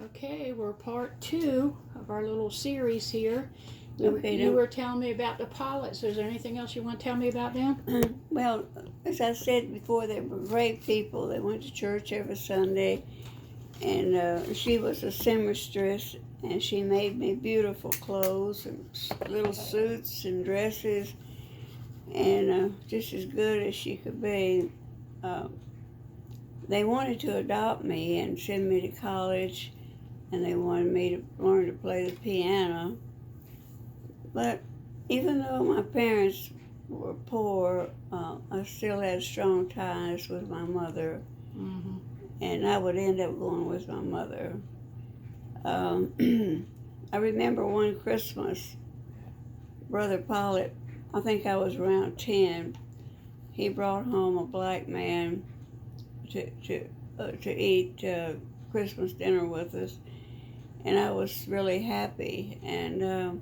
Okay, we're part 2 of our little series here. Okay, You were telling me about the pilots. Is there anything else you want to tell me about them? Well, as I said before, they were great people. They went to church every Sunday, and she was a seamstress, and she made me beautiful clothes and little suits and dresses, and just as good as she could be. Uh, they wanted to adopt me and send me to college, and they wanted me to learn to play the piano. But even though my parents were poor, I still had strong ties with my mother, Mm-hmm. and I would end up going with my mother. I remember one Christmas, Brother Pollitt, I think I was around 10, he brought home a black man to eat Christmas dinner with us, and I was really happy, and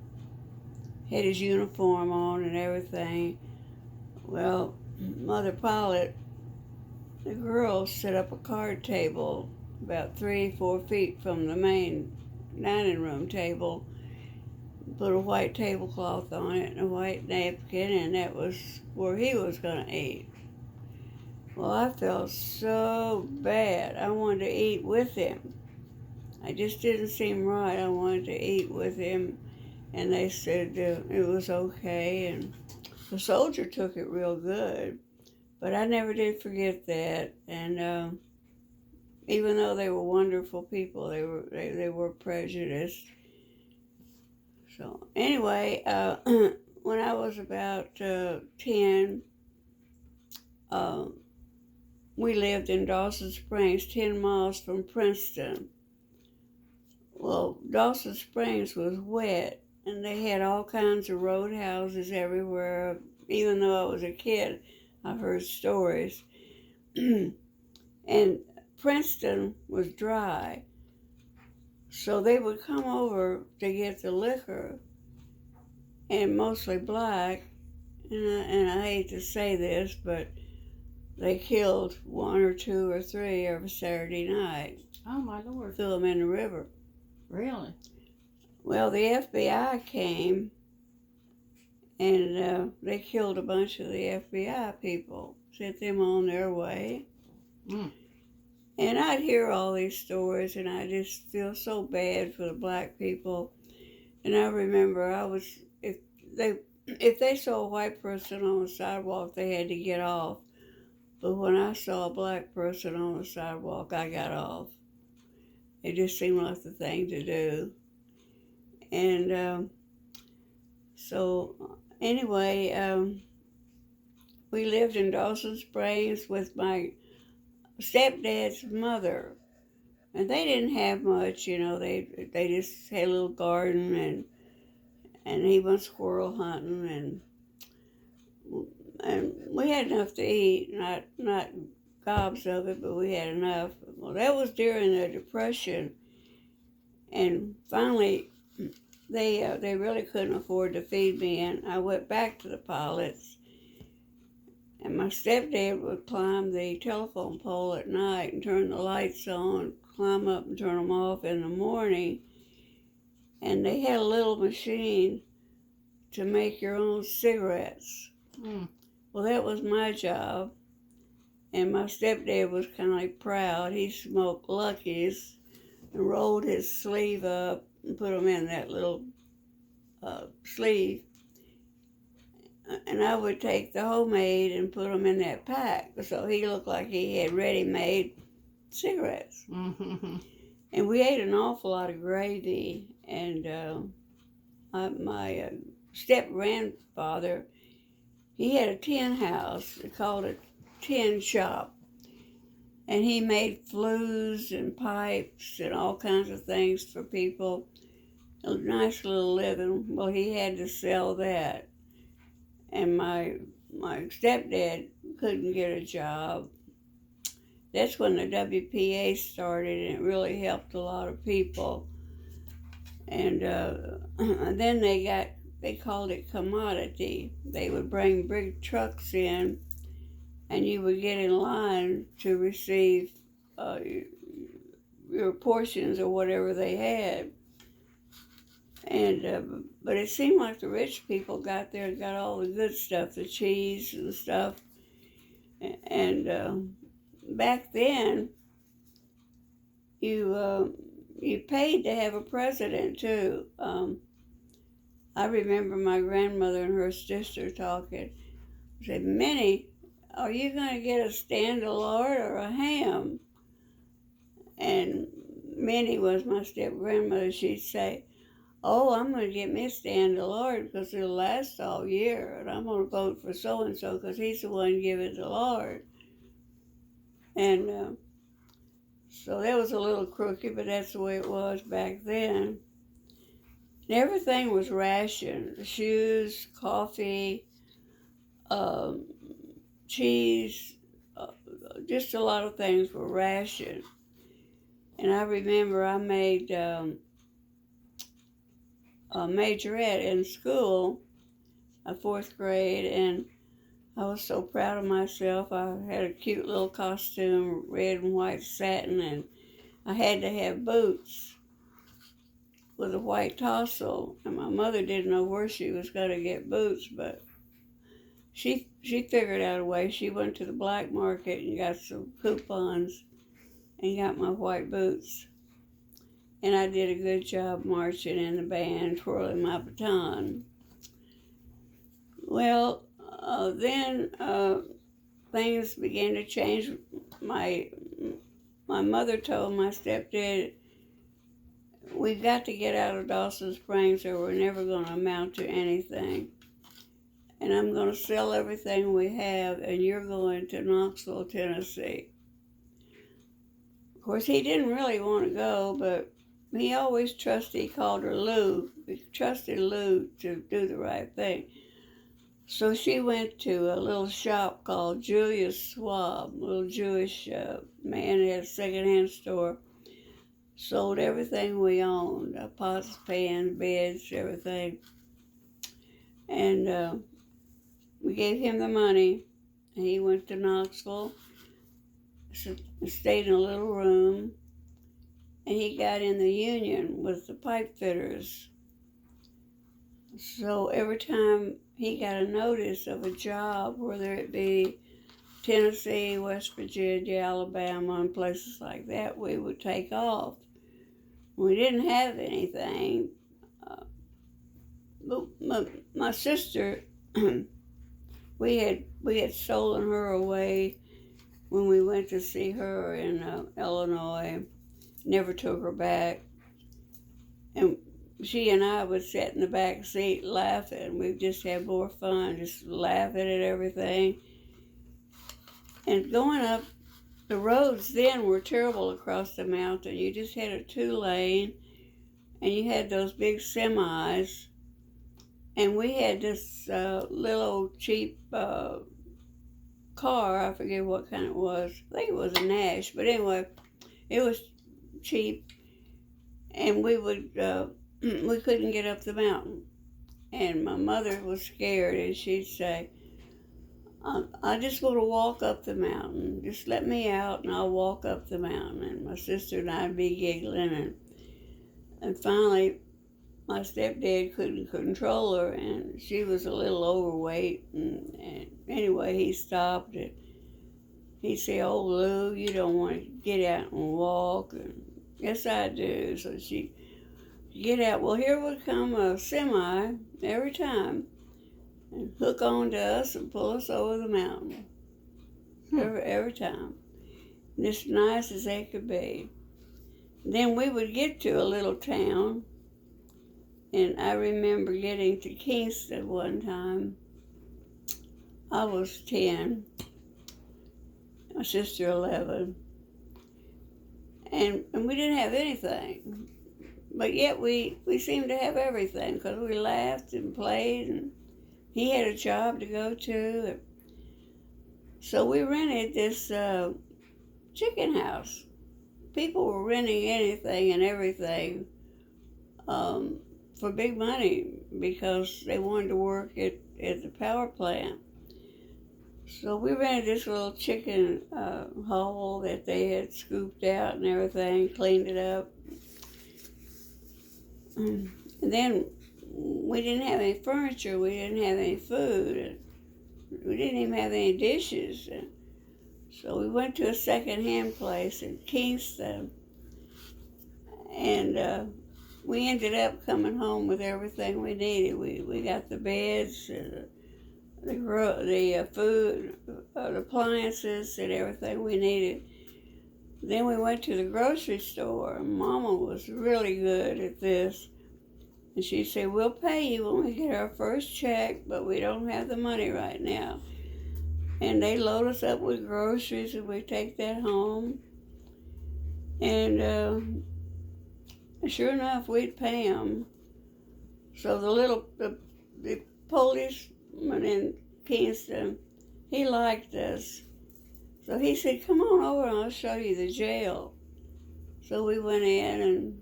had his uniform on and everything. Well, Mother Pollitt, the girls set up a card table about 3-4 feet from the main dining room table, put a white tablecloth on it and a white napkin, and that was where he was going to eat. Well, I felt so bad. I wanted to eat with him. I just didn't seem right. I wanted to eat with him, and they said it was okay, and the soldier took it real good. But I never did forget that, and even though they were wonderful people, they were prejudiced. So anyway, when I was about 10, we lived in Dawson Springs, 10 miles from Princeton. Well, Dawson Springs was wet, and they had all kinds of roadhouses everywhere. Even though I was a kid, I heard stories. And Princeton was dry, so they would come over to get the liquor, and mostly black, and I hate to say this, but they killed 1 or 2 or 3 every Saturday night. Oh, my Lord. Threw them in the river. Really? Well, the FBI came, and they killed a bunch of the FBI people, sent them on their way. Mm. And I'd hear all these stories, and I just feel so bad for the black people. And I remember if they saw a white person on the sidewalk, they had to get off. But when I saw a black person on the sidewalk, I got off. It just seemed like the thing to do. And so anyway, we lived in Dawson Springs with my stepdad's mother. And they didn't have much, they just had a little garden, and he went squirrel hunting, and we had enough to eat, not gobs of it, but we had enough. Well, that was during the Depression, and finally they really couldn't afford to feed me, and I went back to the pilots, and my stepdad would climb the telephone pole at night and turn the lights on, climb up and turn them off in the morning, and they had a little machine to make your own cigarettes. Mm. Well, that was my job, and my stepdad was kind of like proud. He smoked Luckies and rolled his sleeve up and put them in that little sleeve, and I would take the homemade and put them in that pack, so he looked like he had ready-made cigarettes. Mm-hmm. And we ate an awful lot of gravy, and my step-grandfather, he had a tin house. They called it tin shop. And he made flues and pipes and all kinds of things for people. A nice little living. Well, he had to sell that. And my stepdad couldn't get a job. That's when the WPA started, and it really helped a lot of people. And then they called it commodity. They would bring big trucks in, and you would get in line to receive your portions or whatever they had. And but it seemed like the rich people got there and got all the good stuff, the cheese and stuff. And back then, you paid to have a president too. I remember my grandmother and her sister talking. Said, "Minnie, are you going to get a stand of lard or a ham?" And Minnie was my step grandmother. She'd say, "Oh, I'm going to get me a stand of lard because it'll last all year, and I'm going to vote for so and so because he's the one giving the lard." And so that was a little crooked, but that's the way it was back then. And everything was rationed: shoes, coffee, cheese, just a lot of things were rationed. And I remember I made a majorette in school, a 4th grade, and I was so proud of myself. I had a cute little costume, red and white satin, and I had to have boots with a white tassel. And my mother didn't know where she was going to get boots, but she figured out a way. She went to the black market and got some coupons and got my white boots. And I did a good job marching in the band, twirling my baton. Well, then things began to change. My mother told my stepdad, "We've got to get out of Dawson Springs or we're never going to amount to anything. And I'm going to sell everything we have and you're going to Knoxville, Tennessee." Of course, he didn't really want to go, but he always trusted, he called her Lou. He trusted Lou to do the right thing. So she went to a little shop called Julius Schwab, a little Jewish man had a secondhand store. Sold everything we owned, pots, pans, beds, everything. And we gave him the money, and he went to Knoxville, stayed in a little room, and he got in the union with the pipe fitters. So every time he got a notice of a job, whether it be Tennessee, West Virginia, Alabama, and places like that, we would take off. We didn't have anything. But my sister, we had stolen her away when we went to see her in Illinois. Never took her back. And she and I would sit in the back seat laughing. We just had more fun, just laughing at everything. And going up, the roads then were terrible across the mountain. You just had a 2-lane, and you had those big semis. And we had this little cheap car. I forget what kind it was. I think it was a Nash. But anyway, it was cheap. And we couldn't get up the mountain. And my mother was scared, and she'd say, "I just want to walk up the mountain. Just let me out and I'll walk up the mountain." And my sister and I'd be giggling. And finally, my stepdad couldn't control her, and she was a little overweight. And anyway, he stopped it. He said, "Oh, Lou, you don't want to get out and walk." And yes, I do. So she get out. Well, here would come a semi every time and hook on to us and pull us over the mountain. Every time. And as nice as they could be. Then we would get to a little town, and I remember getting to Kingston one time. I was 10, my sister 11, and we didn't have anything. But yet we seemed to have everything because we laughed and played, and he had a job to go to. So we rented this chicken house. People were renting anything and everything for big money because they wanted to work at the power plant. So we rented this little chicken hole that they had scooped out and everything, cleaned it up. And then we didn't have any furniture, we didn't have any food, we didn't even have any dishes. So we went to a second-hand place in Kingston, and we ended up coming home with everything we needed. We got the beds, the food, the appliances, and everything we needed. Then we went to the grocery store, and Mama was really good at this. And she said, we'll pay you when we get our first check, but we don't have the money right now. And they load us up with groceries, and we take that home. And sure enough, we'd pay them. So the policeman in Kingston, he liked us. So he said, come on over and I'll show you the jail. So we went in,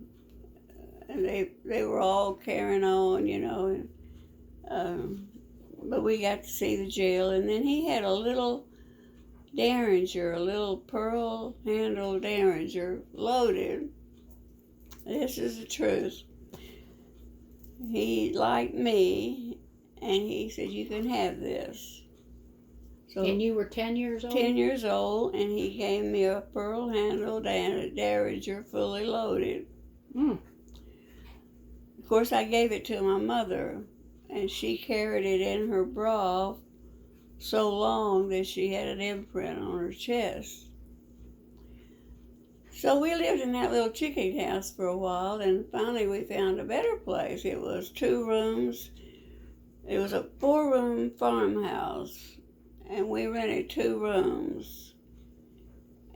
and they were all carrying on, you know. But we got to see the jail. And then he had a little Derringer, a little pearl-handled Derringer, loaded. This is the truth. He liked me, and he said, you can have this. So, and you were 10 years old? 10 years old, and he gave me a pearl-handled Derringer fully loaded. Mm. Of course, I gave it to my mother, and she carried it in her bra so long that she had an imprint on her chest. So we lived in that little chicken house for a while, and finally we found a better place. It was 2 rooms. It was a 4-room farmhouse, and we rented 2 rooms.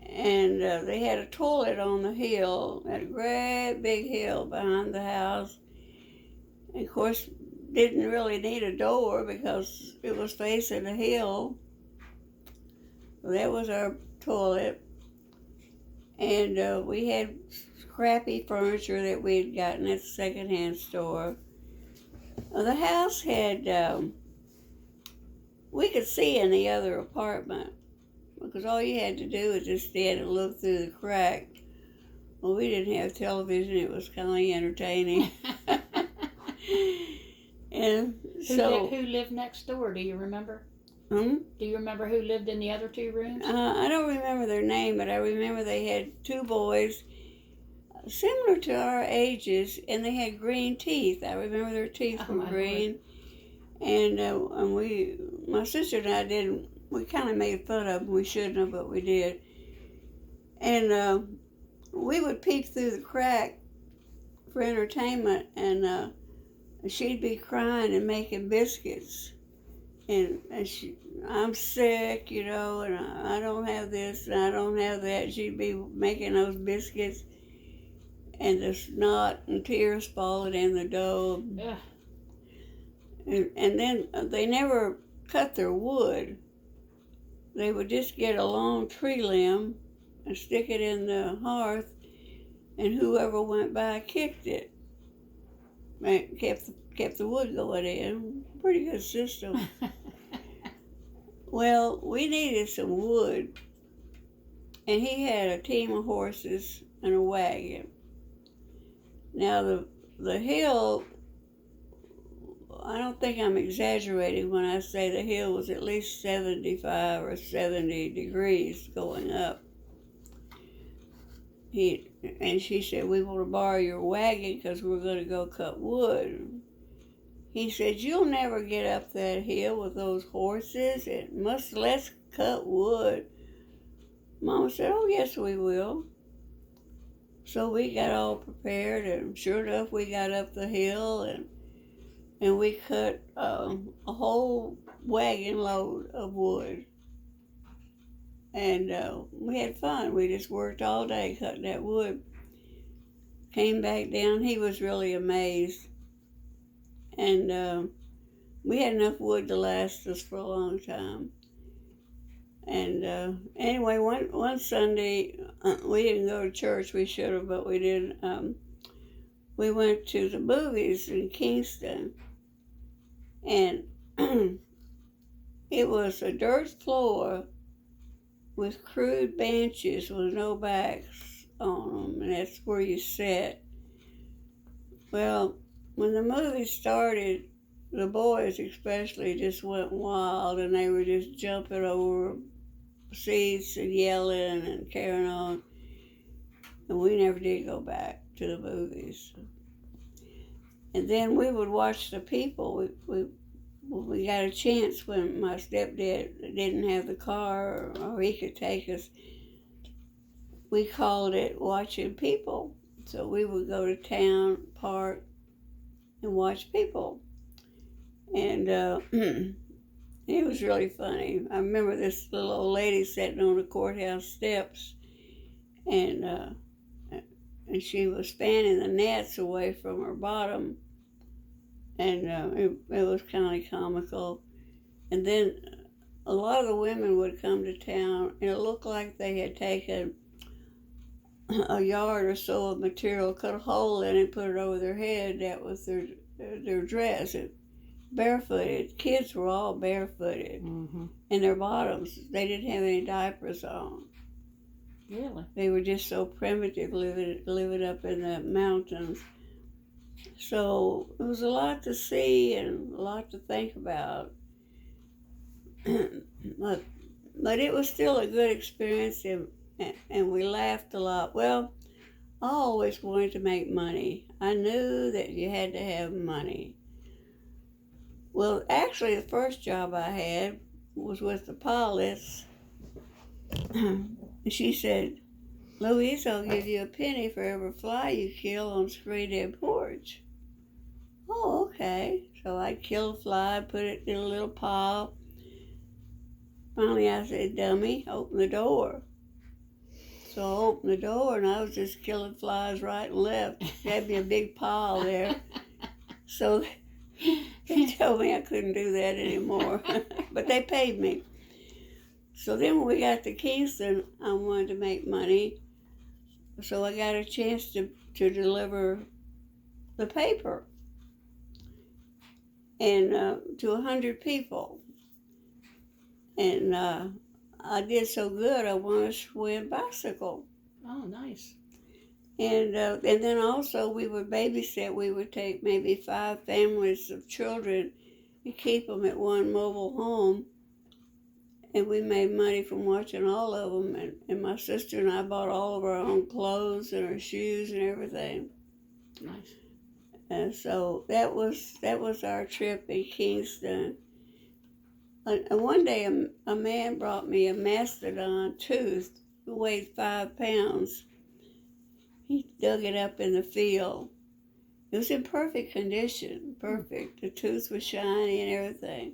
And they had a toilet on the hill, at a great big hill behind the house. And of course, didn't really need a door because it was facing the hill. So that was our toilet. And we had crappy furniture that we'd gotten at the secondhand store. The house had, we could see in the other apartment because all you had to do was just stand and look through the crack. Well, we didn't have television. It was kind of entertaining. And so, who lived next door? Do you remember? Hmm? Do you remember who lived in the other 2 rooms? I don't remember their name, but I remember they had 2 boys similar to our ages, and they had green teeth. I remember their teeth were green. And my sister and I we kind of made fun of them. We shouldn't have, but we did. And we would peek through the crack for entertainment, and she'd be crying and making biscuits. And I'm sick, you know, and I don't have this and I don't have that. She'd be making those biscuits, and the snot and tears falling in the dough. Ugh. And then they never cut their wood. They would just get a long tree limb and stick it in the hearth, and whoever went by kicked it. And kept the wood going in. Pretty good system. Well, we needed some wood, and he had a team of horses and a wagon. Now the hill, I don't think I'm exaggerating when I say the hill was at least 75 or 70 degrees going up. And she said, we want to borrow your wagon because we're going to go cut wood. He said, you'll never get up that hill with those horses. Let's cut wood. Mama said, oh, yes, we will. So we got all prepared, and sure enough, we got up the hill, and we cut a whole wagon load of wood. And we had fun. We just worked all day cutting that wood. Came back down. He was really amazed. And we had enough wood to last us for a long time. And anyway, one Sunday, we didn't go to church. We should have, but we didn't. We went to the movies in Kingston. And It was a dirt floor with crude benches with no backs on them, and that's where you sat. Well, when the movie started, the boys especially just went wild, and they were just jumping over seats and yelling and carrying on. And we never did go back to the movies. And then we would watch the people. We got a chance when my stepdad didn't have the car or he could take us. We called it watching people. So we would go to town, park, and watch people. And it was really funny. I remember this little old lady sitting on the courthouse steps, and she was fanning the gnats away from her bottom, and it was kind of comical. And then a lot of the women would come to town, and it looked like they had taken a yard or so of material, cut a hole in it, put it over their head. That was their dress. Barefooted. Kids were all barefooted. Mm-hmm. In their bottoms. They didn't have any diapers on. Really? They were just so primitive, living up in the mountains. So it was a lot to see and a lot to think about. But it was still a good experience, and we laughed a lot. Well, I always wanted to make money. I knew that you had to have money. Well, actually, the first job I had was with the pilots. And she said, "Louise, I'll give you a penny for every fly you kill on screen dead porch." Oh, okay. So I killed a fly, put it in a little pile. Finally, I said, "Dummy, open the door." So I opened the door, and I was just killing flies right and left. There had me a big pile there. So they told me I couldn't do that anymore, but they paid me. So then when we got to Kingston, I wanted to make money, so I got a chance to deliver the paper and to 100 people. And I did so good, I won a swing bicycle. Oh, nice. And then also we would babysit. We would take maybe 5 families of children and keep them at one mobile home. And we made money from watching all of them. And my sister and I bought all of our own clothes and our shoes and everything. Nice. And so that was our trip in Kingston. And one day a man brought me a mastodon tooth that weighed 5 pounds. He dug it up in the field. It was in perfect condition, perfect. The tooth was shiny and everything.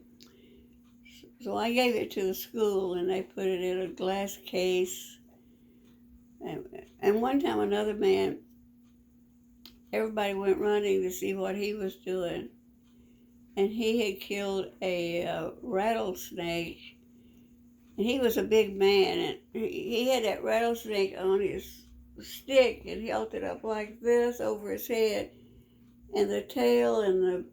So I gave it to the school, and they put it in a glass case. And one time another man, everybody went running to see what he was doing. And he had killed a rattlesnake. And he was a big man, and he had that rattlesnake on his stick and held it up like this over his head, and the tail and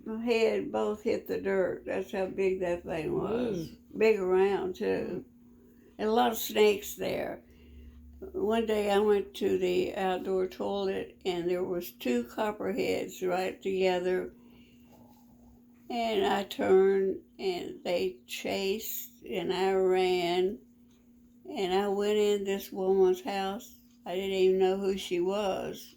the head both hit the dirt. That's how big that thing was. Big around too. And a lot of snakes there. One day I went to the outdoor toilet, and there was 2 copperheads right together, and I turned and they chased, and I ran, and I went in this woman's house. I didn't even know who she was.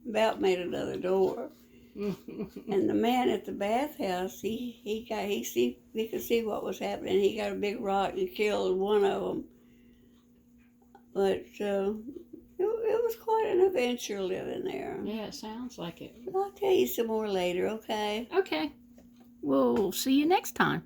About made another door. And the man at the bathhouse, he could see what was happening. He got a big rock and killed one of them. But it was quite an adventure living there. Yeah, it sounds like it. I'll tell you some more later, okay? Okay. We'll see you next time.